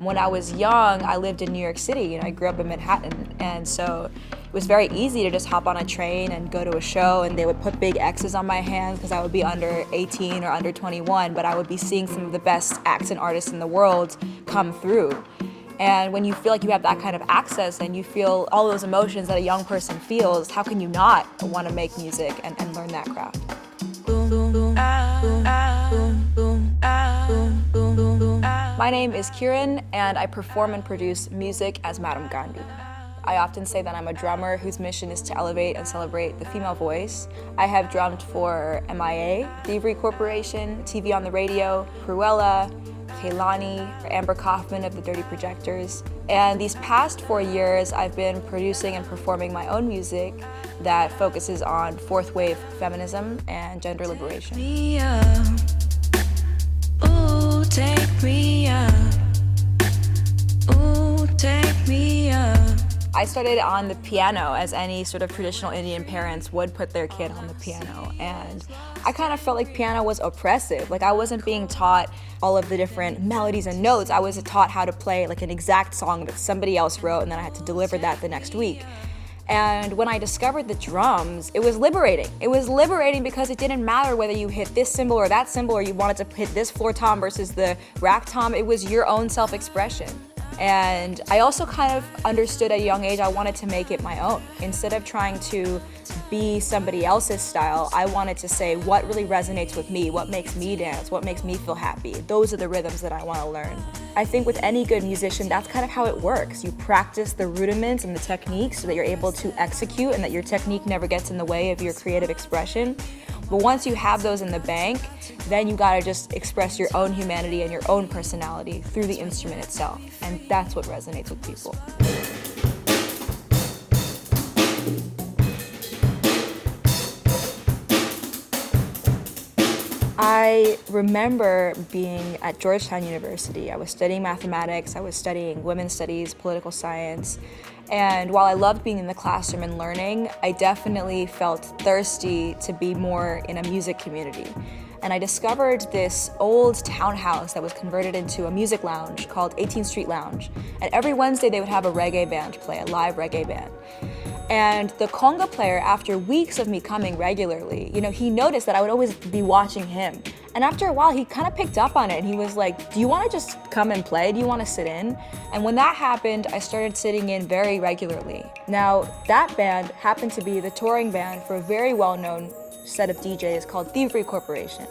When I was young, I lived in New York City, I grew up in Manhattan, and so it was very easy to just hop on a train and go to a show, and they would put big X's on my hands because I would be under 18 or under 21, but I would be seeing some of the best acts and artists in the world come through. And when you feel like you have that kind of access and you feel all those emotions that a young person feels, how can you not want to make music and learn that craft? My name is Kiran, and I perform and produce music as Madam Gandhi. I often say that I'm a drummer whose mission is to elevate and celebrate the female voice. I have drummed for MIA, Thievery Corporation, TV on the Radio, Cruella, Kehlani, Amber Kaufman of the Dirty Projectors. And these past 4 years, I've been producing and performing my own music that focuses on fourth wave feminism and gender liberation. Ooh, take me up. Ooh, take me up. I started on the piano, as any sort of traditional Indian parents would put their kid on the piano, and I kind of felt like piano was oppressive. Like, I wasn't being taught all of the different melodies and notes. I was taught how to play like an exact song that somebody else wrote, and then I had to deliver that the next week. And when I discovered the drums, it was liberating. It was liberating because it didn't matter whether you hit this cymbal or that cymbal, or you wanted to hit this floor tom versus the rack tom. It was your own self-expression. And I also kind of understood at a young age I wanted to make it my own. Instead of trying to be somebody else's style, I wanted to say what really resonates with me, what makes me dance, what makes me feel happy. Those are the rhythms that I want to learn. I think with any good musician, that's kind of how it works. You practice the rudiments and the techniques so that you're able to execute and that your technique never gets in the way of your creative expression. But once you have those in the bank, then you gotta just express your own humanity and your own personality through the instrument itself. And that's what resonates with people. I remember being at Georgetown University. I was studying mathematics, I was studying women's studies, political science, and while I loved being in the classroom and learning, I definitely felt thirsty to be more in a music community. And I discovered this old townhouse that was converted into a music lounge called 18th Street Lounge. And every Wednesday they would have a reggae band play, a live reggae band. And the conga player, after weeks of me coming regularly, he noticed that I would always be watching him. And after a while, he kind of picked up on it, and he was like, do you want to just come and play? Do you want to sit in? And when that happened, I started sitting in very regularly. Now, that band happened to be the touring band for a very well-known set of DJs called Thievery Corporation.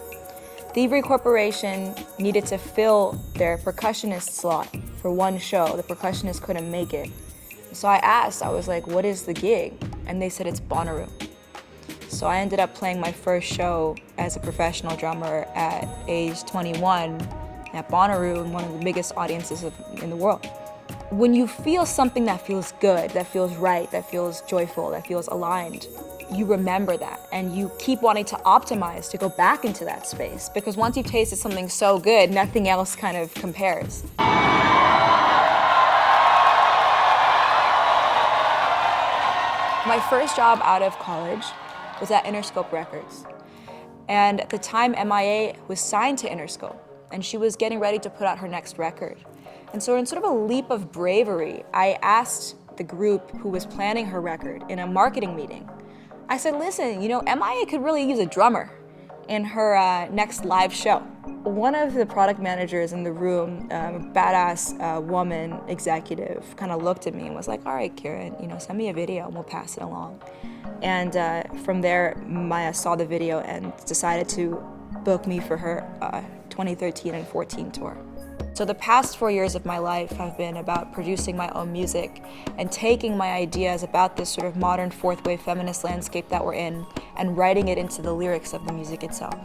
Thievery Corporation needed to fill their percussionist slot for one show. The percussionist couldn't make it. So I asked, I was like, what is the gig? And they said it's Bonnaroo. So I ended up playing my first show as a professional drummer at age 21 at Bonnaroo, in one of the biggest audiences in the world. When you feel something that feels good, that feels right, that feels joyful, that feels aligned, you remember that and you keep wanting to optimize to go back into that space, because once you've tasted something so good, nothing else kind of compares. My first job out of college was at Interscope Records. And at the time, MIA was signed to Interscope, and she was getting ready to put out her next record. And so in sort of a leap of bravery, I asked the group who was planning her record in a marketing meeting. I said, listen, MIA could really use a drummer in her next live show. One of the product managers in the room, a badass woman executive, kind of looked at me and was like, all right, Kiran, send me a video and we'll pass it along. And from there, Maya saw the video and decided to book me for her 2013 and 14 tour. So the past 4 years of my life have been about producing my own music and taking my ideas about this sort of modern fourth wave feminist landscape that we're in and writing it into the lyrics of the music itself.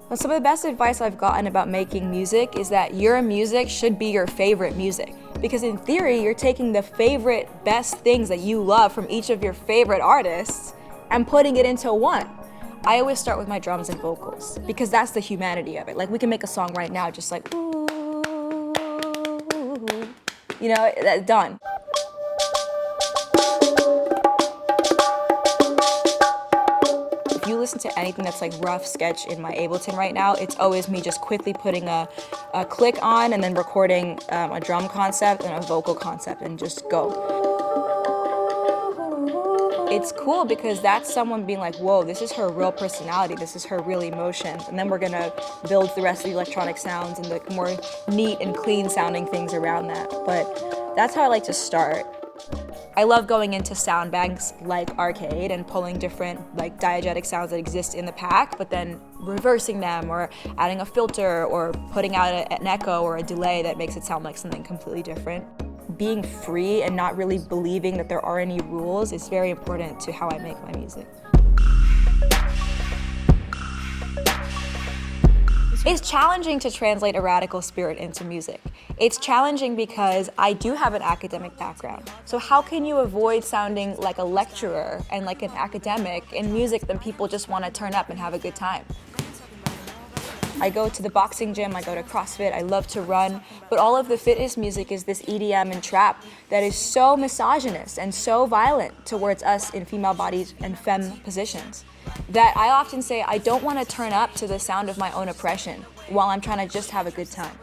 Well, some of the best advice I've gotten about making music is that your music should be your favorite music. Because in theory, you're taking the favorite, best things that you love from each of your favorite artists and putting it into one. I always start with my drums and vocals because that's the humanity of it. Like, we can make a song right now just like, ooh, that's done. If you listen to anything that's like rough sketch in my Ableton right now, it's always me just quickly putting a click on and then recording a drum concept and a vocal concept and just go. It's cool because that's someone being like, whoa, this is her real personality, this is her real emotions, and then we're gonna build the rest of the electronic sounds and the more neat and clean sounding things around that. But that's how I like to start. I love going into sound banks like Arcade and pulling different like diegetic sounds that exist in the pack, but then reversing them or adding a filter or putting out an echo or a delay that makes it sound like something completely different. Being free and not really believing that there are any rules is very important to how I make my music. It's challenging to translate a radical spirit into music. It's challenging because I do have an academic background. So how can you avoid sounding like a lecturer and like an academic in music when people just want to turn up and have a good time? I go to the boxing gym, I go to CrossFit, I love to run, but all of the fitness music is this EDM and trap that is so misogynist and so violent towards us in female bodies and femme positions that I often say I don't want to turn up to the sound of my own oppression while I'm trying to just have a good time.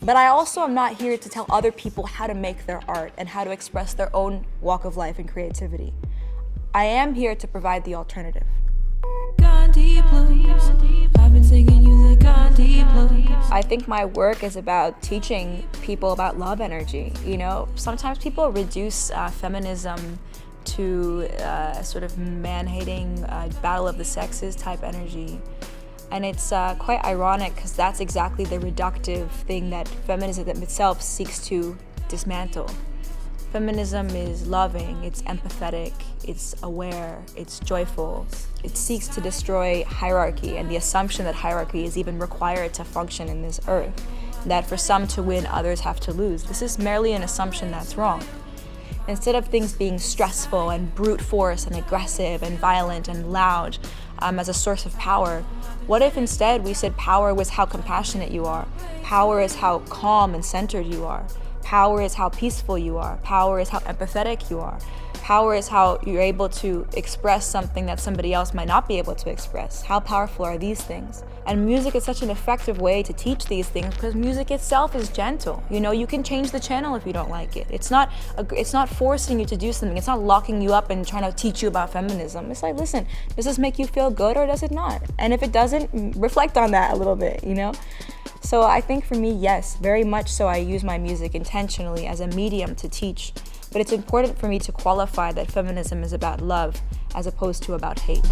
But I also am not here to tell other people how to make their art and how to express their own walk of life and creativity. I am here to provide the alternative. Gandhi blues. I've been singing you the Gandhi blues. I think my work is about teaching people about love energy. You know, sometimes people reduce feminism to sort of man-hating, battle of the sexes type energy. And it's quite ironic because that's exactly the reductive thing that feminism itself seeks to dismantle. Feminism is loving, it's empathetic, it's aware, it's joyful. It seeks to destroy hierarchy and the assumption that hierarchy is even required to function in this earth. That for some to win, others have to lose. This is merely an assumption that's wrong. Instead of things being stressful and brute force and aggressive and violent and loud as a source of power, what if instead we said power was how compassionate you are, power is how calm and centered you are, power is how peaceful you are, power is how empathetic you are, power is how you're able to express something that somebody else might not be able to express. How powerful are these things? And music is such an effective way to teach these things because music itself is gentle. You know, you can change the channel if you don't like it. It's not forcing you to do something. It's not locking you up and trying to teach you about feminism. It's like, listen, does this make you feel good or does it not? And if it doesn't, reflect on that a little bit, you know? So I think for me, yes, very much so I use my music intentionally as a medium to teach. But it's important for me to qualify that feminism is about love as opposed to about hate.